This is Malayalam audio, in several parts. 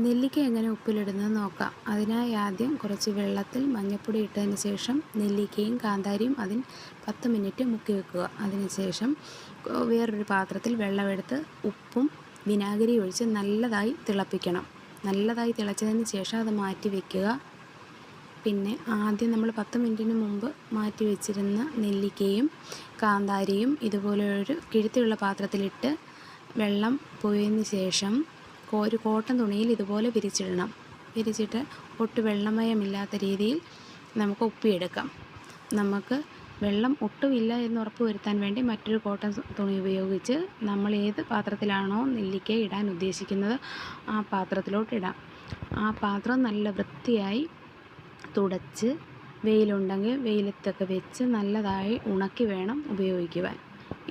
നെല്ലിക്ക എങ്ങനെ ഉപ്പിലിടുന്നത് നോക്കാം. അതിനായി ആദ്യം കുറച്ച് വെള്ളത്തിൽ മഞ്ഞൾപ്പൊടി ഇട്ടതിന് ശേഷം നെല്ലിക്കയും കാന്താരിയും അതിൽ 10 മിനിറ്റ് മുക്കി വെക്കുക. അതിനുശേഷം വേറൊരു പാത്രത്തിൽ വെള്ളമെടുത്ത് ഉപ്പും വിനാഗിരിയും ഒഴിച്ച് നല്ലതായി തിളപ്പിക്കണം. നല്ലതായി തിളച്ചതിന് ശേഷം അത് മാറ്റി വയ്ക്കുക. പിന്നെ ആദ്യം നമ്മൾ 10 മിനിറ്റിന് മുമ്പ് മാറ്റി വെച്ചിരുന്ന നെല്ലിക്കയും കാന്താരിയും ഇതുപോലെ ഒരു കിഴുത്തിയുള്ള പാത്രത്തിലിട്ട് വെള്ളം പോയതിന് ശേഷം ഒരു കോട്ടൺ തുണിയിൽ ഇതുപോലെ വിരിച്ചിടണം. വിരിച്ചിട്ട് ഒട്ടും വെള്ളമയമില്ലാത്ത രീതിയിൽ നമുക്ക് ഉപ്പിയെടുക്കാം. നമുക്ക് വെള്ളം ഒട്ടുമില്ല എന്ന് ഉറപ്പ് വരുത്താൻ വേണ്ടി മറ്റൊരു കോട്ടൺ തുണി ഉപയോഗിച്ച് നമ്മൾ ഏത് പാത്രത്തിലാണോ നെല്ലിക്ക ഇടാൻ ഉദ്ദേശിക്കുന്നത് ആ പാത്രത്തിലോട്ട് ഇടാം. ആ പാത്രം നല്ല വൃത്തിയായി തുടച്ച് വെയിലുണ്ടെങ്കിൽ വെയിലത്തൊക്കെ വെച്ച് നല്ലതായി ഉണക്കി വേണം ഉപയോഗിക്കുവാൻ.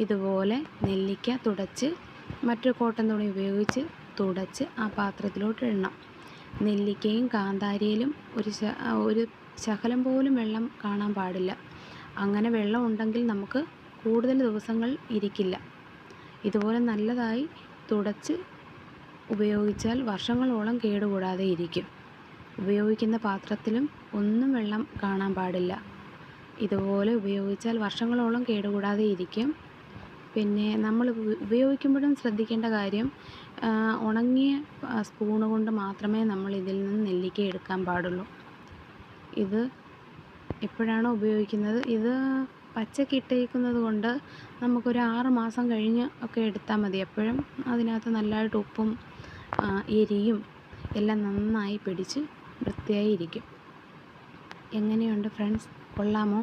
ഇതുപോലെ നെല്ലിക്ക തുടച്ച് മറ്റൊരു കോട്ടൺ തുണി ഉപയോഗിച്ച് തുടച്ച് ആ പാത്രത്തിലോട്ട് ഇടണം. നെല്ലിക്കയും കാന്താരിയിലും ഒരു ശകലം പോലും വെള്ളം കാണാൻ പാടില്ല. അങ്ങനെ വെള്ളം ഉണ്ടെങ്കിൽ നമുക്ക് കൂടുതൽ ദിവസങ്ങൾ ഇരിക്കില്ല. ഇതുപോലെ നല്ലതായി തുടച്ച് ഉപയോഗിച്ചാൽ വർഷങ്ങളോളം കേടുകൂടാതെ ഇരിക്കും. ഉപയോഗിക്കുന്ന പാത്രത്തിലും ഒന്നും വെള്ളം കാണാൻ പാടില്ല. ഇതുപോലെ ഉപയോഗിച്ചാൽ വർഷങ്ങളോളം കേടുകൂടാതെ ഇരിക്കും. പിന്നെ നമ്മൾ ഉപയോഗിക്കുമ്പോഴും ശ്രദ്ധിക്കേണ്ട കാര്യം, ഉണങ്ങിയ സ്പൂണ് കൊണ്ട് മാത്രമേ നമ്മൾ ഇതിൽ നിന്ന് നെല്ലിക്ക എടുക്കാൻ പാടുള്ളൂ. ഇത് എപ്പോഴാണോ ഉപയോഗിക്കുന്നത്, ഇത് പച്ചക്ക് ഇട്ടേക്കുന്നത് കൊണ്ട് നമുക്കൊരു 6 മാസം കഴിഞ്ഞ് ഒക്കെ എടുത്താൽ മതി. എപ്പോഴും അതിനകത്ത് നല്ലതായിട്ട് ഉപ്പും എരിയും എല്ലാം നന്നായി പിടിച്ച് വൃത്തിയായി ഇരിക്കും. എങ്ങനെയുണ്ട് ഫ്രണ്ട്സ്? കൊള്ളാമോ?